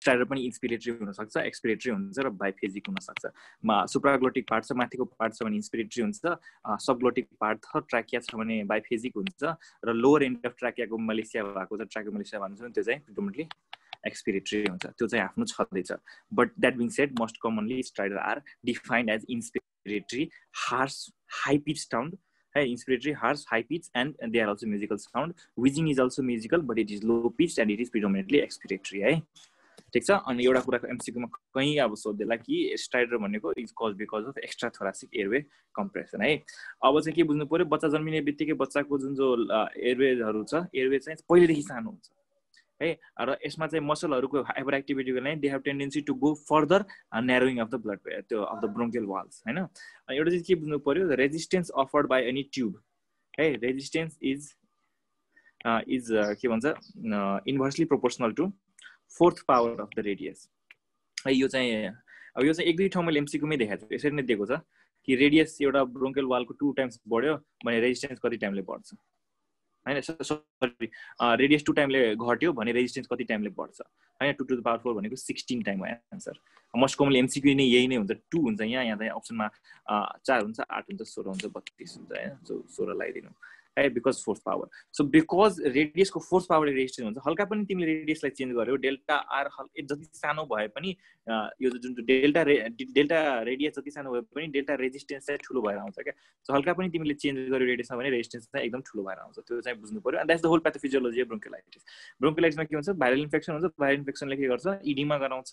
स्टाइडर पनि इन्स्पिरेटरी हुन सक्छ, एक्सपिरेटरी हुन्छ र बाइफेजिक हुन सक्छ। सुप्राग्लोटिक पार्ट छ, माथिको पार्ट छ भने इन्स्पिरेटरी हुन्छ, सबग्लोटिक पार्ट थर्ड ट्र्याकिया छ भने बाइफेजिक हुन्छ, र लोवर एन्ड अफ ट्र्याकियाको मलेसिया भएको छ, ट्र्याकियो मलेसिया भन्छ नि, त्यो चाहिँ प्रिडोमिनेटली एक्सपिरेटरी हुन्छ, त्यो चाहिँ आफ्नो छँदैछ। But that being said most commonly stridor are defined as inspiratory, harsh, high pitch sound है, inspiratory, harsh, high pitch, and they are also musical sound. Wheezing is also musical, but it is low pitched and it is predominantly expiratory है, ठीक छ। अनि एउटा कुराको एमसीक्यूमा कहीं अब सोध्दैला कि स्टाइडर भनेको is cause because of extra thoracic airway compression है। अब चाहिँ के बुझ्नु पर्यो, बच्चा जन्मिने बित्तिकै बच्चाको जुन जो एयरवेजहरू छ, एयरवे चाहिँ पहिलेदेखि सानो हुन्छ है, र यसमा चाहिँ मसलहरूको हाइपर एक्टिभिटीको लागि they have tendency to go further narrowing of the blood त्यो अफ द ब्रोंकियल वाल्स हैन। अनि एउटा चाहिँ के बुझ्नु पर्यो, resistance offered by any tube है, रेजिस्टेन्स इज के भन्छ inversely proportional to fourth power of the radius है। यो चाहिँ अब यो चाहिँ एक दुई ठाउँ मैले एमसीक्यूमै देखाएको छु, यसरी नै दिएको छ कि रेडियस एउटा ब्रोंकियल वालको 2 टाइम्स बढ्यो भने रेजिस्टेन्स कति टाइमले बढ्छ हैन, सरी रेडियस 2 टाइमले घट्यो भने रेजिस्टेन्स कति टाइमले बढ्छ हैन, 2 टु द पावर 4 भनेको 16 टाइम हो एन्सर। मोस्ट कमनली एमसीक्यू नै यही नै हुन्छ, 2 हुन्छ यहाँ चाहिँ अप्सनमा 4 हुन्छ, 8 हुन्छ, 16 हुन्छ, 32 हुन्छ हैन, सो 16 लगाइदिनु है, because fourth power. So because रेडियसको फोर्थ पावरले रेजिस्टेन्स हुन्छ, हल्का पनि तिमीले रेडियसलाई चेन्ज गर्यो, डेल्टा आर जति सानो भए पनि यो जुन डेल्टा रेडियस जति सानो भए पनि डेल्टा रेजिस्टेन्स चाहिँ ठुलो भएर आउँछ क्या। सो हल्का पनि तिमीले चेन्ज गर्यो रेडियसमा भने रेजिस्टेन्स चाहिँ एकदम ठुलो भएर आउँछ, त्यो चाहिँ बुझ्नु पर्यो। And that's the whole pathophysiology of bronchiolitis. ब्रोंकियोलाइटिसमा के हुन्छ, भाइरल इन्फेक्सन हुन्छ, भाइरल इन्फेक्सनले के गर्छ, इडिमा गराउँछ,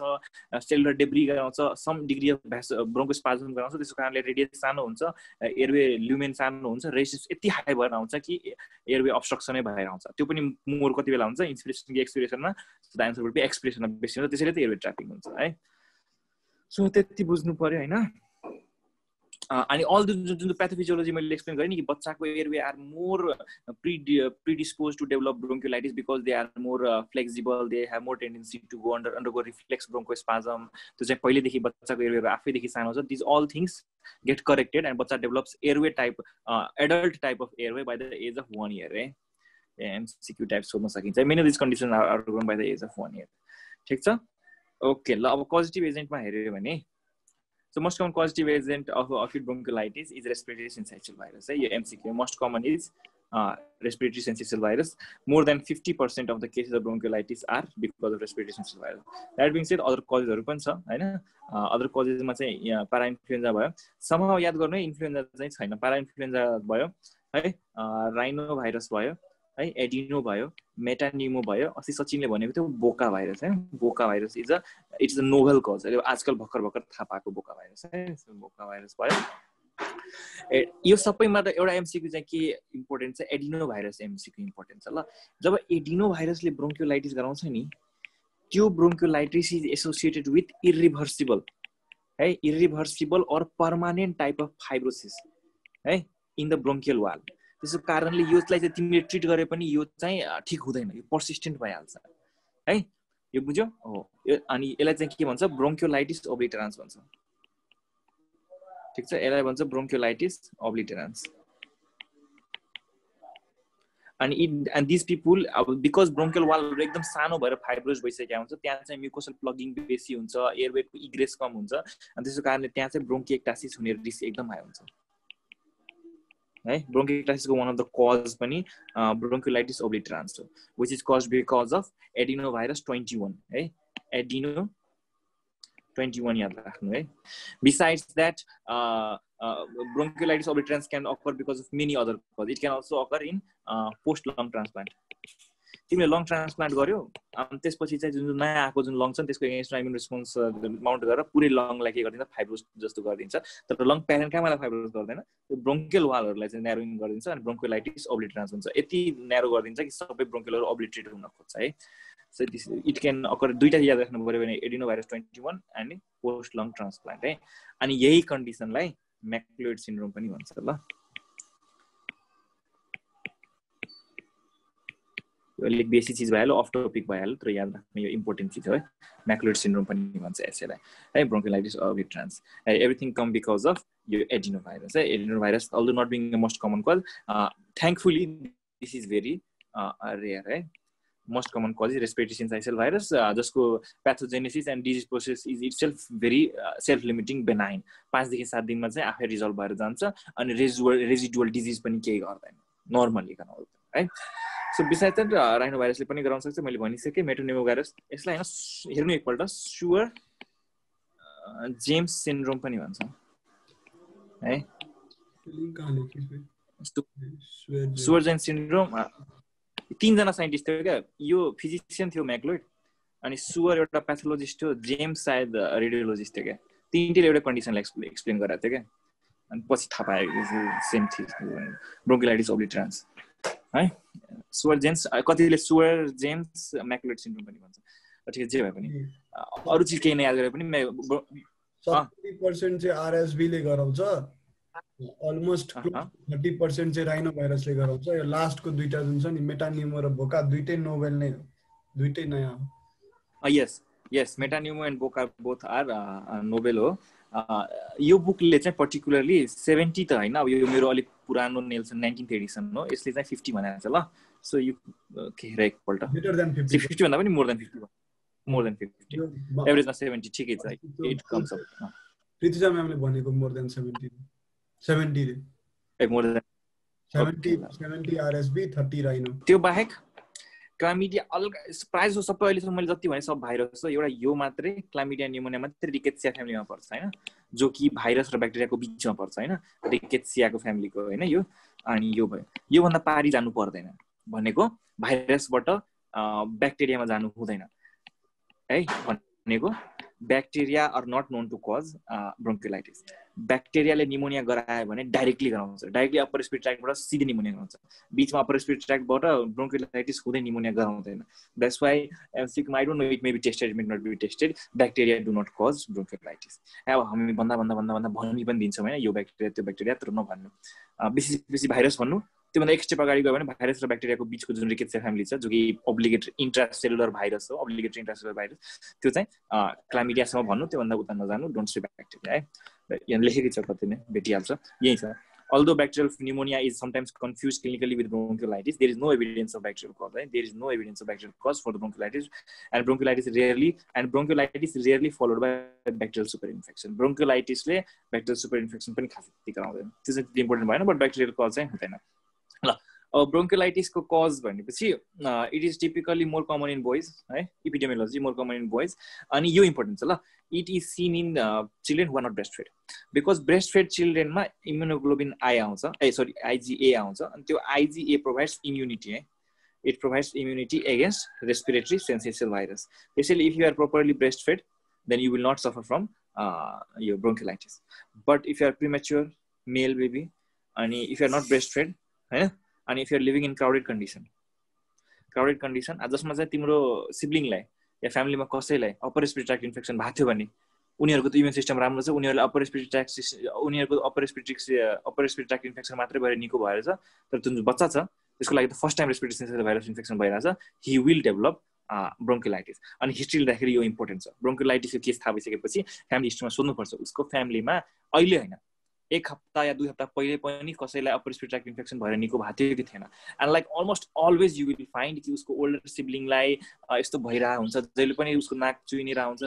सेलुलर डेब्री गराउँछ, सम डिग्री अफ ब्रोंकोस्पाज्म गराउँछ, त्यसको कारणले रेडियस सानो हुन्छ, एयरवे ल्युमेन सानो हुन्छ, रेजिस्टेन्स यति हाई भएर आउँछ कि एयरवे अब्स्ट्रक्सनै भएर आउँछ। त्यो पनि मोर कति बेला हुन्छ, इन्स्पिरेसन कि एक्सपिरेसनमा, द आन्सर वुड बी एक्सपिरेसनमा बेसी हुन्छ, त्यसैले त एयरवे ट्र्यापिङ हुन्छ है। सो त्यति बुझ्नु पर्यो हैन। अनि अल जुन प्याथोफिजियोलोजी मैले एक्सप्लेन गरेँ नि कि बच्चाको airway are more predispose to develop bronchiolitis because they are more flexible, they have more tendency to go undergo reflex bronchospasm, त्यो चाहिँ पहिलेदेखि बच्चाको एयरवे आफैदेखि सानो छ। These all things get corrected and बच्चा develops airway type adult type of airway by the age of 1 year है। MCQ type सोध्न सकिन्छ, many of this condition are grown by the age of 1 year, ठिक छ। Okay ल, अब कजेटिभ एजेन्टमा हेऱ्यो भने so most common causative agent of acute bronchiolitis is respiratory syncytial virus. Your MCQ most common is respiratory syncytial virus. More than 50% of the cases of bronchiolitis are because of respiratory syncytial virus. That being said, other causes haru pani cha हैन, other causes ma चाहिँ यहाँ parainfluenza भयो, somehow याद गर्नु है, influenza चाहिँ छैन, parainfluenza भयो है, राइनो भाइरस भयो है, एडिनो भयो, मेटानिमो भयो, अस्ति सचिनले भनेको थियो बोका भाइरस है, बोका virus it's a novel cause, आजकल भर्खर थाहा पाएको बोका भाइरस है, बोका भाइरस भयो। यो सबैमा त एउटा एमसीक्यू चाहिँ के इम्पोर्टेन्ट छ, एडिनो भाइरस एमसीक्यू इम्पोर्टेन्ट छ ल। जब एडिनो भाइरसले ब्रोंकियोलाइटिस गराउँछ नि, त्यो bronchiolitis is associated with irreversible है, irreversible or permanent type of fibrosis है इन द ब्रोंकियल वाल। त्यसको कारणले योलाई चाहिँ तिमीले ट्रिट गरे पनि यो चाहिँ ठिक हुँदैन, यो पर्सिस्टेन्ट भइहाल्छ है, यो बुझ्यो हो। अनि यसलाई चाहिँ के भन्छ, ब्रोंकियोलाइटिस ओब्लिटरान्स भन्छ, ठिक छ, यसलाई भन्छ bronchiolitis ओब्लिटरान्स। and these people because bronchial wall एकदम सानो भएर फाइब्रोज भइसकेको हुन्छ, त्यहाँ चाहिँ म्युकोसल प्लगिङ बेसी हुन्छ, एयरवेको इग्रेस कम हुन्छ, अनि त्यसको कारणले त्यहाँ चाहिँ ब्रोंकिएक्टासिस हुने रिस्क एकदम हाई हुन्छ है। ब्रोंकिएक्टासिसको वान अफ द कज पनि ब्रोंकियोलाइटिस ओब्लिटरान्स हो, which is caused because of adenovirus 21 है, एडिनो 21 याद राख्नु है। Besides that, bronchiolitis obliterans can occur because of many other causes. It can also occur in post lung transplant. तिमीले long transplant गर्यो, अनि त्यसपछि चाहिँ जुन नयाँ आएको जुन लङ छ त्यसको एगेन्स्ट इम्युन रेस्पोन्स माउन्ट गरेर पुरै लङलाई के गरिदिन्छ, फाइब्रोस जस्तो गरिदिन्छ, तर लङ प्यारेन्कामालाई फाइब्रोस गर्दैन, त्यो ब्रोंकियल वालहरूलाई चाहिँ न्यारोइङ गरिदिन्छ अनि ब्रोंकियोलाइटिस ओब्लिटरान्स हुन्छ। यति न्यारो गरिदिन्छ कि सबै ब्रोंकियलहरू ओब्लिटरेट हुन खोज्छ है। So this it can occur, दुईटा याद राख्नु पर्यो भने एडिनोभाइरस 21 एन्ड पोस्ट लङ ट्रान्सप्लान्ट है। अनि यही कन्डिसनलाई म्याक्युलोइड सिन्ड्रोम पनि भन्छ ल। यो अलिक बेसी चिज भइहाल्यो, अफ टपिक भइहाल्यो, तर याद राख्नु यो इम्पोर्टेन्ट चिज हो है। म्याक्युलोइड सिन्ड्रोम पनि भन्छ यसैलाई है, bronchiolitis obliterans. Everything come because of यो एडिनोभाइरस है। Adenovirus although not being the most common cause, thankfully this is very rare है। Most common cause is respiratory syncytial virus जसको pathogenesis and disease process is itself very self limiting benign 5 देखि 7 दिनमा चाहिँ आफै resolve भएर जान्छ अनि residual disease पनि केही गर्दैन नर्मली है सो बिसाइड द्याट राइनो भाइरसले पनि गराउन सक्छ मैले भनिसकेँ मेटानिमो भाइरस यसलाई हैन हेर्नु एकपल्ट सुवर जेम्स सिन्ड्रोम पनि भन्छ है सुवर जेम्स सिन्ड्रोम 3 जना साइन्टिस्ट थियो क्या यो फिजिसियन थियो म्याक्लोइड अनि सुवर एउटा प्याथोलोजिस्ट थियो जेम्स सायद रेडियोलोजिस्ट थियो क्या तीनटैले एउटा कन्डिसनलाई एक्सप्लेन गराएको थियो क्या अनि पछि थाहा पायो सेम थियो ब्रोन्किलाइटिस ओब्लिटरान्स है सुवर जेम्स कतिले सुवर जेम्स म्याक्लोइड सिन्ड्रोम पनि भन्छ ठिक जे भए पनि अरु चीज केही नयाँ गरे पनि 70% चाहिँ आरएसबी ले गराउँछ अलमोस्ट 30% चाहिँ राइनो भाइरसले गराउँछ यो लास्टको दुईटा जुन छ नि मेटानिमो र बोका दुईटै नोभेल नै हो दुईटै नयाँ हो यस मेटानिमो एन्ड बोका बोथ आर नोभेल हो यो बुकले चाहिँ पर्टिकुलरली 70 त हैन अब यो मेरो अलिक पुरानो नेल्सन 19th एडिसन हो यसले चाहिँ 50 भनेको छ ल सो यो के हेर एकपल्ट बेटर देन 50 भन्दा पनि मोर देन 50 एभरेजमा 70 ठिकै छ इट कम्स अप प्रितिजा म्यामले भनेको मोर देन 70 रे ए मोर देन 70 आरएसबी 30 राइनो त्यो बाहेक क्लामिडिया अलगा प्राइस हो सबै अहिले मैले जति भने सब भाइरस हो एउटा यो मात्रै क्लामिडिया न्युमोनिया मात्रै रिकेट्सिया फ्यामिलीमा पर्छ हैन जो कि भाइरस र ब्याक्टेरियाको बीचमा पर्छ हैन रिकेट्सियाको फ्यामिलीको हैन यो अनि यो भयो यो भन्दा पारी जानु पर्दैन भनेको भाइरसबाट ब्याक्टेरियामा जानु हुँदैन है भनेको bacteria are not known to cause bronchiolitis ब्याक्टेरियाले निमोनिया गरायो भने डाइरेक्टली गराउँछ डाइरेक्टली अप्पर रेस्पिरेटरी ट्र्याक्टबाट सिधै निमोनिया गराउँछ बीचमा अप्पर रेस्पिरेटरी ट्र्याक्टबाट ब्रोन्कियोलाइटिस हुँदै निमोनिया गराउँदैन द्याट्स व्हाई एमसीक्यूमा I don't know it may be tested it may not be tested bacteria do not cause bronchiolitis अब हामी भन्दा भनि पनि दिन्छौँ हैन यो ब्याक्टेरिया त्यो ब्याक्टेरिया तर नभन्नु बेसी भाइरस भन्नु त्योभन्दा एक स्टेप अगाडि गयो भने भाइरस र ब्याक्टेरियाको बीचको जुन रिकेट्सिया फ्यामिली छ जो कि ओब्लिगेटरी इन्ट्रासेलुलर भाइरस हो ओब्लिगेटरी इन्ट्रासेलुलर भाइरस त्यो चाहिँ क्लामिडियासम्म भन्नु त्योभन्दा उता नजानु डोन्ट से ब्याक्टेरिया है यहाँ लेखेकै छ कति नै भेटिहाल्छ यही छ although bacterial pneumonia is sometimes confused clinically with bronchiolitis there is no evidence of bacterial cause right? There is no evidence of bacterial cause for the bronchiolitis and bronchiolitis is rarely followed by bacterial superinfection bronchiolitis ले bacterial superinfection पनि खासै त्यति गराउँदैन त्यो चाहिँ important भएन but bacterial cause चाहिँ हुँदैन ल अब ब्रोन्कियोलाइटिस को कज भनेपछि it is typically more common in boys है epidemiology more common in boys अनि यो इम्पोर्टेन्ट छ ल it is seen in children who are not breast fed because breast fed चिल्ड्रेनमा इम्युनोग्लोबिन आई आउँछ आइजीए आउँछ अनि त्यो आइजीए प्रोभाइड्स इम्युनिटी है it provides immunity against respiratory syncytial virus त्यसैले if you are properly breast fed then you will not suffer from यो bronchiolitis but if you are premature male baby अनि if you are not breast fed हैन अनि if you are living in crowded condition जसमा चाहिँ तिम्रो सिब्लिङलाई या फ्यामिलीमा कसैलाई upper respiratory ट्र्याक्ट infection भएको थियो भने उनीहरूको त इम्युन सिस्टम राम्रो छ उनीहरूले अप्पर रेस्पिरेटरी ट्र्याक्ट इन्फेक्सन मात्रै भएर निको भएर छ तर जुन बच्चा छ त्यसको लागि त first time respiratory syncytial virus infection भइरहेछ ही विल डेभलप ब्रोन्कियोलाइटिस अनि हिस्ट्री लिँदाखेरि यो इम्पोर्टेन्ट छ ब्रोन्कियोलाइटिसको केस थाहा भइसकेपछि फ्यामिली हिस्ट्रीमा सोध्नुपर्छ उसको फ्यामिलीमा अहिले होइन 1 हप्ता या 2 हप्ता पहिले पनि कसैलाई अप्पर रेस्पिरेटरी ट्र्याक्ट इन्फेक्सन भएर निको भएको थियो कि थिएन and like almost always you will find कि उसको ओल्डर सिब्लिङलाई यस्तो भइरहेको हुन्छ जहिले पनि उसको नाक चुइनिरहेको हुन्छ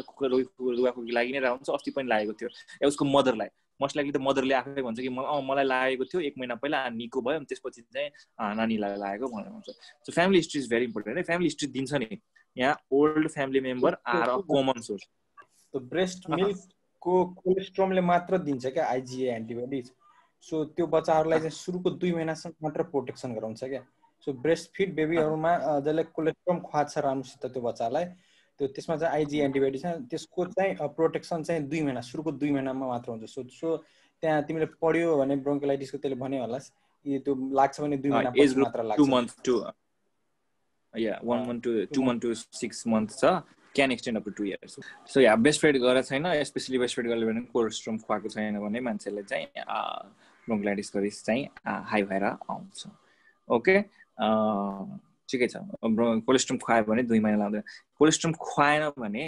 रुगाखुकी लागि नै हुन्छ अस्ति पनि लागेको थियो या उसको मदरलाई मोस्ट लाइकली त मदरले आफै भन्छ कि मलाई लागेको थियो 1 महिना पहिला निको भयो अनि त्यसपछि चाहिँ नानीलाई लागेको भनेर भन्छ so family history is very important है फ्यामिली हिस्ट्री दिन्छ नि यहाँ old family member are a common source त ब्रेस्ट मिल्क को कोलेस्ट्रमले मात्र दिन्छ क्या आइजीए एन्टिबोडीज सो त्यो बच्चाहरूलाई चाहिँ सुरुको 2 महिनासम्म मात्र प्रोटेक्सन गराउँछ क्या सो ब्रेस्ट फिड बेबीहरूमा जसले कोलेस्ट्रम खुवाछ राम्रोसित त्यो बच्चालाई त्यो त्यसमा चाहिँ आइजीए एन्टिबोडी छ त्यसको चाहिँ प्रोटेक्सन चाहिँ 2 महिना सुरुको 2 महिनामा मात्र हुन्छ सो त्यहाँ तिमीले पढ्यो भने ब्रोन्कियोलाइटिसको त्यसले भने होलास् त्यो लाग्छ भने 2 महिना पछि मात्र लाग्छ 2 months to 1 month to 2 months to 6 months छ can extend up to 2 years. So yeah, breastfeed गरेको छैन स्पेशली breastfeed गर्ले भने कोलेस्ट्रम खुवाएको छैन भने मान्छेले चाहिँ ब्रोन्कियोलाइटिसको रिस्क चाहिँ हाई भएर आउँछ ओके ठिकै छ कोलेस्ट्रम खुवायो भने 2 महिना लाग्दैन कोलेस्ट्रम खुवाएन भने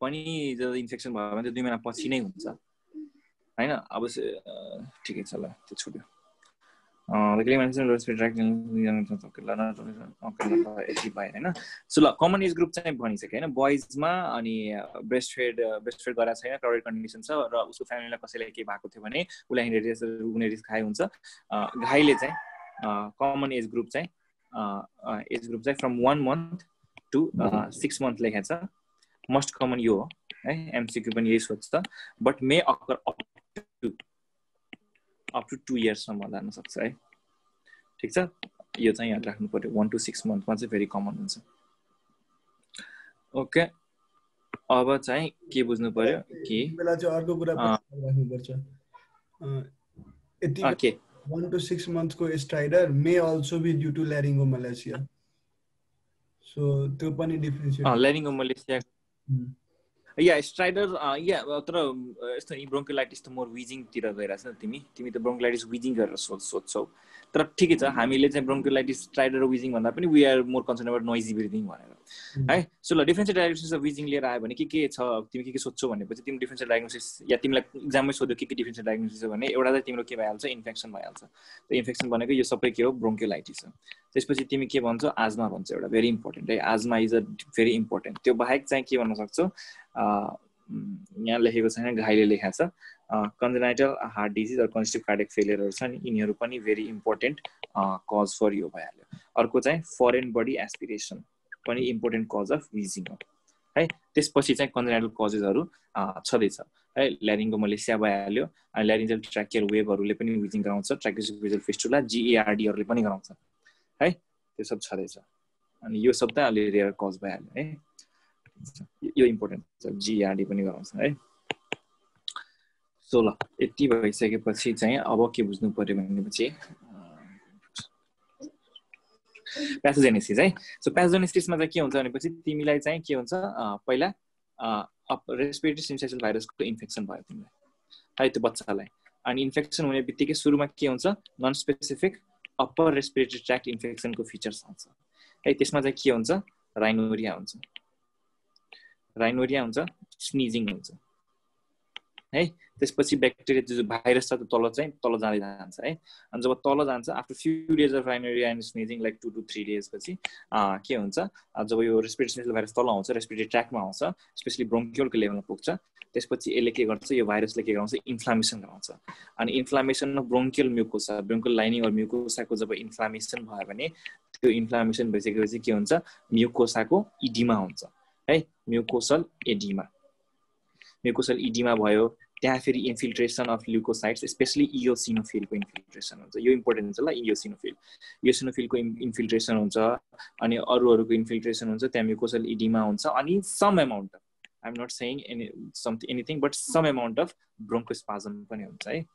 पनि जब इन्फेक्सन भयो भने 2 महिना पछि नै हुन्छ हैन अब ठिकै छ ल त्यो छुट्यो The claim management respiratory tract यति भयो हैन. सो ल कमन एज ग्रुप चाहिँ भनिसके हैन. बोइजमा अनि ब्रेस्ट फेड गराएको छैन, क्राउडेड कन्डिसन छ र उसको फ्यामिलीलाई कसैलाई के भएको थियो भने उलाई उनी रिस्क हाई हुन्छ. घाइले चाहिँ कमन एज ग्रुप चाहिँ फ्रम 1 month to 6 month लेखेको छ. मोस्ट कमन यो हो है. एमसीक्यू पनि यही सोध्छ. But may occur up to 2 years सम्म जान सक्छ है. ठीक छ, यो चाहिँ याद राख्नु पर्यो. 1 to 6 month मा चाहिँ भेरी कमन हुन्छ. ओके, अब चाहिँ के बुझ्नु पर्यो कि बेला चाहिँ अर्को कुरा राख्नु पर्छ. यति ओके 1 to 6 months को stridor may also be due to laryngomalacia. So त्यो पनि डिफरेन्शिएट. ल्यारिंगोमलेसिया या स्ट्राइडर या तर यस्तो ब्रोन्कोलाइटिस त मोर विजिङ तिर गइराछ. तिमी त ब्रोन्कोलाइटिस विजिङ गरेर सोध्छौ. तर ठिकै छ, हामीले चाहिँ ब्रोन्कोलाइटिस स्ट्राइडर र विजिङ भन्दा पनि we are more concern about noisy breathing भनेर है. सो ल डिफरेन्शियल डायग्नोसिस अफ विजिङ लिएर आयो भने के छ, तिमी के सोध्छौ भनेपछि तिमी डिफरेन्शियल डायग्नोसिस या तिमीलाई एक्जाममै सोध्यो के डिफरेन्शियल डायग्नोसिस हो भने एउटा चाहिँ तिम्रो के भइहाल्छ, इन्फेक्सन भइहाल्छ. त्यो इन्फेक्सन भनेको यो सबै के हो, ब्रोन्कोलाइटिस हो. त्यसपछि तिमी के भन्छौ, आजमा भन्छौ. एउटा भेरी इम्पोर्टेन्ट है, आजमा इज अ भेरी इम्पोर्टेन्ट. त्यो बाहेक चाहिँ के भन्न सक्छौ, यहाँ लेखेको छैन, घाइले लेखा छ कन्जेनाइटल हार्ट डिजिज र कन्जेस्टिभ कार्डियक फेलियरहरू छ नि, यिनीहरू पनि भेरी इम्पोर्टेन्ट कज फर यो भइहाल्यो. अर्को चाहिँ फरेन बडी एस्पिरेसन पनि इम्पोर्टेन्ट कज अफ विजिङ हो है. त्यसपछि चाहिँ कन्जेनाइटल कजेसहरू छँदैछ है. ल्यारिंगोमलेसिया भइहाल्यो, अनि ल्यारिन्जल ट्र्याकियल वेभहरूले पनि विजिङ गराउँछ. ट्र्याकियोसेफेजियल फिस्टुला GERDहरूले पनि गराउँछ है. त्यो सब छँदैछ. अनि यो सब त अलि रेयर कज भइहाल्यो है. यो इम्पोर्टेन्ट छ, GERD पनि गराउँछ है. सो ल यति भइसकेपछि चाहिँ अब के बुझ्नु पर्यो भनेपछि प्याथोजेनेसिस है. सो प्याथोजेनेसिसमा चाहिँ के हुन्छ भनेपछि तिमीलाई चाहिँ के हुन्छ, पहिला रेस्पिरेटरी सिन्साइटल भाइरसको इन्फेक्सन भयो तिमीलाई है, त्यो बच्चालाई. अनि इन्फेक्सन हुने बित्तिकै सुरुमा के हुन्छ, non specific upper respiratory tract इन्फेक्सनको फिचर्स आउँछ है. त्यसमा चाहिँ के हुन्छ, राइनोरिया हुन्छ, स्निजिङ हुन्छ है. त्यसपछि ब्याक्टेरिया जो भाइरस छ त्यो तल जाँदै जान्छ है. अनि जब तल जान्छ after few days of rhinorrhoea and sneezing like 2 to 3 days पछि के हुन्छ, जब यो रेस्पिरेटरी सिन्साइटल भाइरस तल आउँछ, रेस्पिरेटरी ट्र्याकमा आउँछ, स्पेशली ब्रोन्कियलको लेभलमा पुग्छ. त्यसपछि यसले के गर्छ, यो भाइरसले के गराउँछ, इन्फ्लामेसन गराउँछ. अनि inflammation of bronchial mucosa, bronchial lining or म्युकोसाको जब इन्फ्लामेसन भयो भने त्यो इन्फ्लामेसन भइसकेपछि के हुन्छ, म्युकोसाको इडिमा हुन्छ है. म्युकोसल इडिमा भयो. त्यहाँ फेरि इन्फिल्ट्रेसन अफ ल्युकोसाइट्स, स्पेशली इयोसिनोफिलको इन्फिल्ट्रेसन हुन्छ. यो इम्पोर्टेन्ट हुन्छ ल, इयोसिनोफिलको इन्फिल्ट्रेसन हुन्छ. अनि अरूहरूको इन्फिल्ट्रेसन हुन्छ. त्यहाँ म्युकोसल इडिमा हुन्छ. अनि some amount of, I am not saying anything but some amount of bronchospasm पनि हुन्छ है.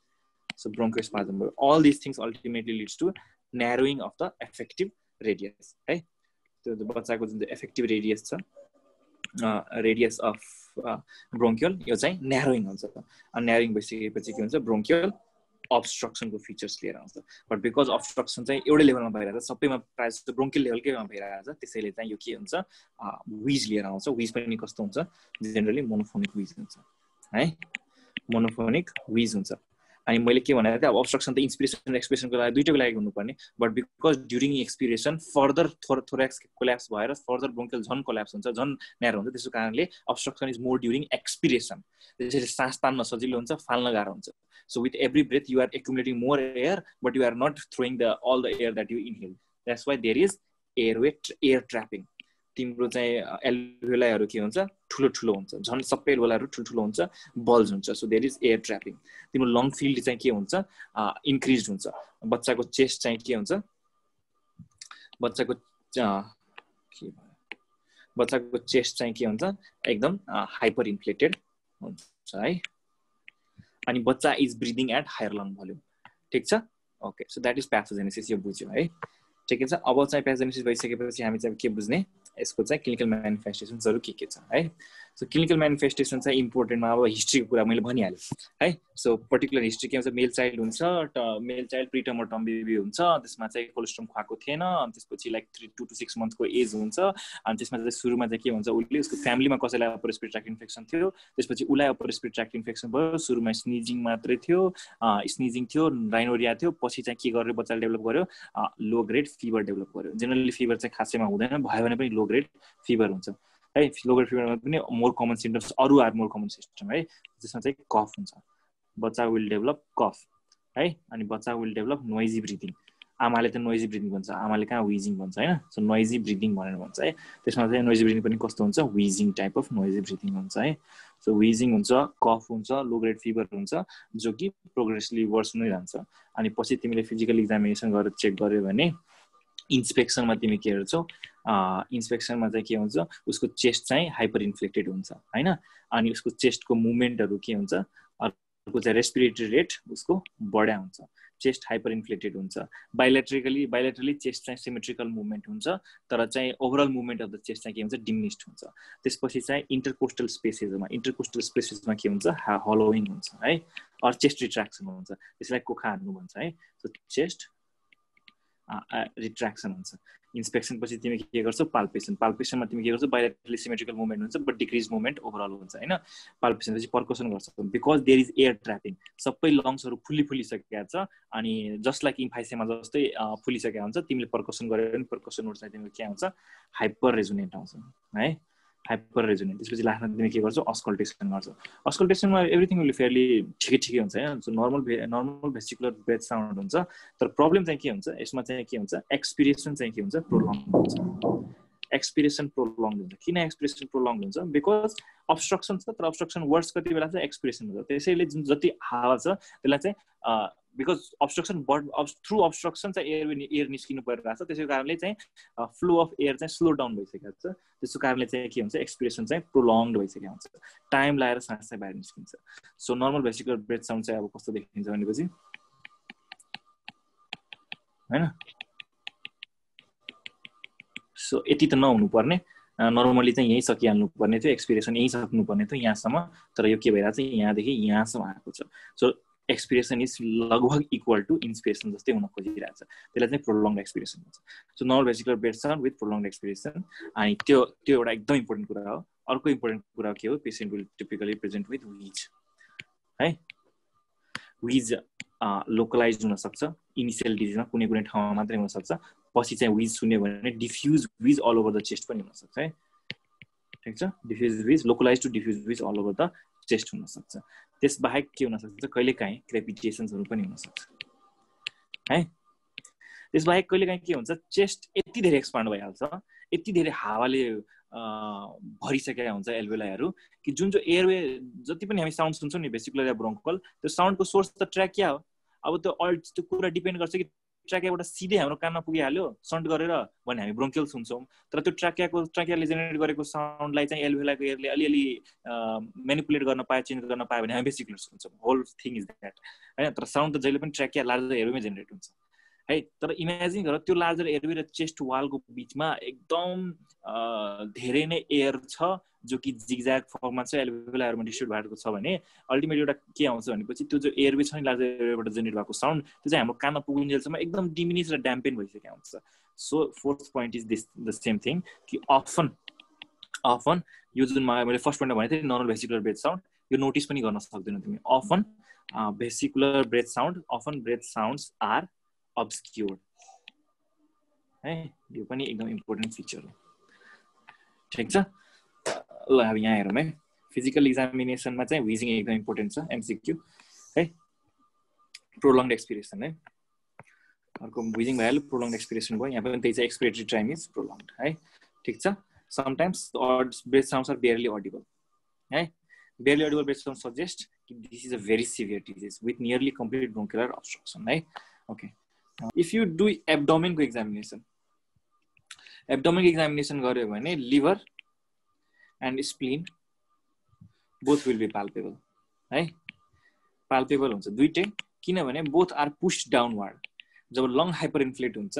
सो ब्रोन्कोस्पाजम भयो. All this things ultimately leads to narrowing of the effective radius है. त्यो बच्चाको जुन चाहिँ एफेक्टिभ रेडियस छ, रेडियस अफ ब्रोन्कियल, यो चाहिँ न्यारोइङ हुन्छ. अनि न्यारोइङ भइसकेपछि के हुन्छ, ब्रोन्कियल अब्स्ट्रक्सनको फिचर्स लिएर आउँछ. बट बिकज अब्स्ट्रक्सन चाहिँ एउटै लेभलमा भइरहेको छ, सबैमा प्रायः जस्तो ब्रोन्कियल लेभलकैमा भइरहेको छ, त्यसैले चाहिँ यो के हुन्छ, विज लिएर आउँछ. विज पनि कस्तो हुन्छ, जेनरली मोनोफोनिक विज हुन्छ है. मोनोफोनिक विज हुन्छ. अनि मैले के भनेको थिएँ, अब अब्स्ट्रक्सन त इन्सपिरेसन र एक्सपिरेसनको लागि दुइटैको लागि हुनुपर्ने. But because during expiration further thorax collapse भएर फर्दर ब्रोन्कियल झन् कोल्याप्स हुन्छ, झन् न्यारो हुन्छ. त्यसको कारणले obstruction is more during expiration. त्यसैले सास तान्न सजिलो हुन्छ, फाल्न गाह्रो हुन्छ. So with every breath you are accumulating more air, but you are not throwing all the air that you inhale. That's why there is air trapping. तिम्रो चाहिँ एल्भेओलाइहरु के हुन्छ, ठुलो हुन्छ, झन् सबै एल्भेओलाइहरु ठुलो हुन्छ, बल्ज हुन्छ. So there is air trapping. तिम्रो लङ फिल्ड चाहिँ के हुन्छ, इन्क्रिज हुन्छ. बच्चाको चेस्ट चाहिँ के हुन्छ, बच्चाको चेस्ट चाहिँ के हुन्छ, एकदम हाइपर इन्फ्लेटेड हुन्छ है. अनि बच्चा is breathing at higher lung volume. ठीक छ, okay. So that is pathogenesis. यो बुझ्यो है, ठिकै छ. अब चाहिँ प्याथोजेनेसिस भइसकेपछि हामी चाहिँ के बुझ्ने, यसको चाहिँ क्लिनिकल म्यानिफेस्टेसन्सहरु के छ है. सो क्लिनिकल म्यानिफेस्टेसन चाहिँ इम्पोर्टेन्टमा अब हिस्ट्रीको कुरा मैले भनिहालेँ है। सो पर्टिकुलर हिस्ट्री के हुन्छ, मेल चाइल्ड हुन्छ, मेल चाइल्ड प्रिटर्म र टर्म बेबी हुन्छ, त्यसमा चाहिँ कोलेस्ट्रम खुवाएको थिएन, अनि त्यसपछि लाइक 2 to 6 मन्थको एज हुन्छ, अनि त्यसमा चाहिँ सुरुमा चाहिँ के हुन्छ, उसले उसको फ्यामिलीमा कसैलाई अप्पर रेस्पिरेटरी ट्र्याक्ट इन्फेक्सन थियो, त्यसपछि उसलाई अप्पर रेस्पिरेटरी ट्र्याक्ट इन्फेक्सन भयो, सुरुमा स्निजिङ मात्रै थियो, स्निजिङ थियो, राइनोरिया थियो, पछि चाहिँ के गर्यो बच्चाले डेभलप गर्यो, लो ग्रेड फिभर डेभलप गर्यो। जेनरली फिभर चाहिँ खासैमा हुँदैन, भयो भने पनि लो ग्रेड फिभर हुन्छ है। लो ग्रेड फिभरमा पनि मोर कमन सिम्टम्स अरू आर मोर कमन सिस्टम है, जसमा चाहिँ कफ हुन्छ, बच्चा विल डेभलप कफ है, अनि बच्चा विल डेभलप नोइजी ब्रिदिङ। आमाले त नोइजी ब्रिदिङ भन्छ, आमाले कहाँ विजिङ भन्छ होइन। सो नोइजी ब्रिदिङ भनेर भन्छ है। त्यसमा चाहिँ नोइजी ब्रिदिङ पनि कस्तो हुन्छ, विजिङ टाइप अफ नोइजी ब्रिदिङ हुन्छ है। सो विजिङ हुन्छ, कफ हुन्छ, लो ग्रेड फिभर हुन्छ, जो कि प्रोग्रेसिभली वर्स हुँदै जान्छ। अनि पछि तिमीले फिजिकल एक्जामिनेसन गरेर चेक गर्यो भने इन्सपेक्सनमा तिमी के हेर्छौ, इन्सपेक्सनमा चाहिँ के हुन्छ, उसको चेस्ट चाहिँ हाइपर इन्फ्लेक्टेड हुन्छ होइन, अनि उसको चेस्टको मुभमेन्टहरू के हुन्छ, अर्को चाहिँ रेस्पिरेटरी रेट उसको बढ्या हुन्छ, चेस्ट हाइपर इन्फ्लेक्टेड हुन्छ। बाइलेटरली चेस्ट चाहिँ सिमेट्रिकल मुभमेन्ट हुन्छ, तर चाहिँ overall movement of the chest चाहिँ के हुन्छ, डिमिनिस्ड हुन्छ। त्यसपछि चाहिँ इन्टरकोस्टल स्पेसेसमा के हुन्छ, हलोइङ हुन्छ है, अर चेस्ट रिट्र्याक्सन हुन्छ, त्यसलाई कोखा हान्नु भन्छ है। सो चेस्ट रिट्र्याक्सन हुन्छ। इन्सपेक्सन पछि तिमी के गर्छौ, पाल्पेसनमा तिमी के गर्छौ, बाइलेटरली सिमेट्रिकल मुभमेन्ट हुन्छ बट डिक्रिज मुभमेन्ट ओभरअल हुन्छ होइन। पाल्पेसन पछि पर्कसन गर्छौ, बिकज देयर इज एयर ट्र्यापिङ, सबै लङ्सहरू फुलिसकेका छ, अनि जस्ट लाइक इम्फाइसेमा जस्तै फुलिसकेका हुन्छ। तिमीले पर्कसन गर्यो भने पर्कसनहरू चाहिँ तिमीले के आउँछ, हाइपर रेजोनेन्ट आउँछ है, हाइपर रेजोनेन्ट। त्यसपछि लास्टमा तिमी के गर्छौ, अस्कल्टेसन गर्छौ। अस्कल्टेसनमा एभ्रिथिङ विल फेयरली ठिकै हुन्छ होइन। So normal vesicular breath sound हुन्छ, तर प्रब्लम चाहिँ के हुन्छ, यसमा चाहिँ के हुन्छ, एक्सपिरेसन चाहिँ के हुन्छ, प्रोलङ हुन्छ। एक्सपिरेसन प्रोलङ हुन्छ। किन एक्सपिरेसन प्रोलङ हुन्छ, बिकज अब्स्ट्रक्सन छ, तर अब्स्ट्रक्सन वर्ड्स कति बेला चाहिँ एक्सपिरेसन हुन्छ। त्यसैले जुन जति हावा छ त्यसलाई चाहिँ बिकज अब्स्ट्रक्सन थ्रु अब्स्ट्रक्सन चाहिँ एयर निस्किनु परिरहेको छ, त्यसै कारणले चाहिँ फ्लो अफ एयर चाहिँ स्लो डाउन भइसकेको छ। त्यसको कारणले चाहिँ के हुन्छ, एक्सपिरेसन चाहिँ प्रोलङ्ड भइसकेको हुन्छ, टाइम लाएर सास चाहिँ बाहिर निस्किन्छ। So normal vesicular breath sound चाहिँ अब कस्तो देखिन्छ भनेपछि होइन। सो यति त नहुनु पर्ने, नर्मली चाहिँ यहीँ सकिहाल्नु पर्ने थियो, एक्सपिरेसन यहीँ सक्नु पर्ने थियो यहाँसम्म, तर यो के भइरहेको छ, यहाँदेखि यहाँसम्म आएको छ। सो एक्सपिरेसन इज लगभग इक्वल टु इन्सपिरेसन जस्तै हुन खोजिरहेको छ, त्यसलाई चाहिँ प्रोलङ्ड एक्सपिरेसन भन्छ। So normal vesicular breath sound with prolonged expiration. अनि त्यो एउटा एकदम इम्पोर्टेन्ट कुरा हो। अर्को इम्पोर्टेन्ट कुरा के हो, patient will typically present with wheeze है। विज लोकलाइज हुनसक्छ, इनिसियल डिजिजमा कुनै ठाउँमा मात्रै हुनसक्छ, पछि चाहिँ विज सुन्यो भने diffuse wheeze all over the chest पनि हुनसक्छ है, ठिक छ। Diffuse wheeze, localise to diffuse wheeze all over the chest हुनसक्छ। त्यसबाहेक के हुनसक्छ, कहिलेकाहीँ क्रेपिटेसन्सहरू पनि हुनसक्छ है। त्यसबाहेक कहिलेकाहीँ के हुन्छ, चेस्ट यति धेरै एक्सपान्ड भइहाल्छ, यति धेरै हावाले भरिसकेका हुन्छ एल्भेलाइहरू, कि जुन चाहिँ एयरवे जति पनि हामी साउन्ड सुन्छौँ नि, भेसिकुलर या ब्रोन्कल, त्यो साउन्डको सोर्स त ट्र्याकिया हो। अब त्यो कुरा डिपेन्ड गर्छ कि ट्र्याकियाबाट सिधै हाम्रो कानमा पुगिहाल्यो सन्ट गरेर भने हामी ब्रोन्कियल सुन्छौँ, तर त्यो ट्र्याकियाले जेनेरेट गरेको साउन्डलाई चाहिँ एल्भेलाको एयरले अलिअलि मेनिपुलेट गर्न पायो, चेन्ज गर्न पायो भने हामी भेसिकुलर सुन्छौँ। होल थिङ इज द्याट होइन। तर साउन्ड त जहिले पनि ट्र्याकिया लार्जर एयरवेमै जेनेरेट हुन्छ है। तर इमेजिन गर त्यो लार्जर एयरवे र चेस्ट वालको बिचमा एकदम धेरै नै एयर छ, जो कि जिगज्याग फर्ममा चाहिँ एल्भेलाहरूमा डिस्ट्रिब्युट भएको छ भने अल्टिमेट एउटा के आउँछ भनेपछि त्यो जो एयरवे छ नि लार्जर एयरवेबाट जेनेरेट भएको साउन्ड, त्यो चाहिँ हाम्रो कानमा पुगुन्जेलसम्म एकदम डिमिनिस र ड्याम्पेन भइसकेको हुन्छ। So fourth point is this the same thing कि अफन यो जुन मैले फर्स्ट पोइन्टमा भनेको थिएँ नर्मल भेसिकुलर ब्रेथ साउन्ड, यो नोटिस पनि गर्न सक्दैनौ तिमी। Often vesicular breath sound, often breath sounds are obscured है, यो पनि एकदम इम्पोर्टेन्ट फिचर हो, ठिक छ। ल अब यहाँ हेरौँ है, फिजिकल एक्जामिनेसनमा चाहिँ विजिङ एकदम इम्पोर्टेन्ट छ, एमसिक्यू है। प्रोलङ्ड एक्सपिरेसन है, अर्को विजिङ भइहाल्यो, प्रोलङ्ड एक्सपिरेसन भयो, यहाँ पनि त्यही चाहिँ एक्सपिरेटरी टाइम इज प्रोलङ्ड है, ठिक छ। Sometimes breath sounds are barely audible है। Barely audible breath sound suggest कि this is a very severe disease with nearly complete bronchiolar obstruction है। ओके, इफ यु डु एब्डोमेनको एक्जामिनेसन गर्यो भने liver and spleen both will be palpable है। Palpable हुन्छ दुइटै, किनभने बोथ आर पुस्ड डाउनवर्ड। जब लङ हाइपर इन्फ्लेट हुन्छ,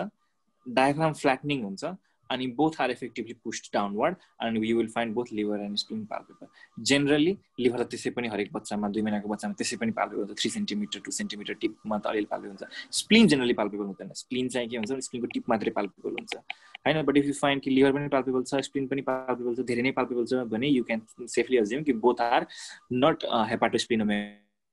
डायफ्राम फ्ल्याटनिङ हुन्छ, अनि both are effectively pushed downward and you will find both liver and spleen palpable. Generally liver त त्यसै पनि हरेक बच्चामा 2 महिनाको बच्चामा त्यसै पनि palpable हुन्छ 3 cm 2 cm टिपमा त अलिअलि palpable हुन्छ. Spleen generally palpable हुँदैन. Spleen चाहिँ के हुन्छ स्प्लिनको टिप मात्रै palpable हुन्छ हैन. But if you find कि liver पनि palpable छ spleen पनि palpable छ धेरै नै palpable छ भने you can safely assume कि both are not hepatosplenomegaly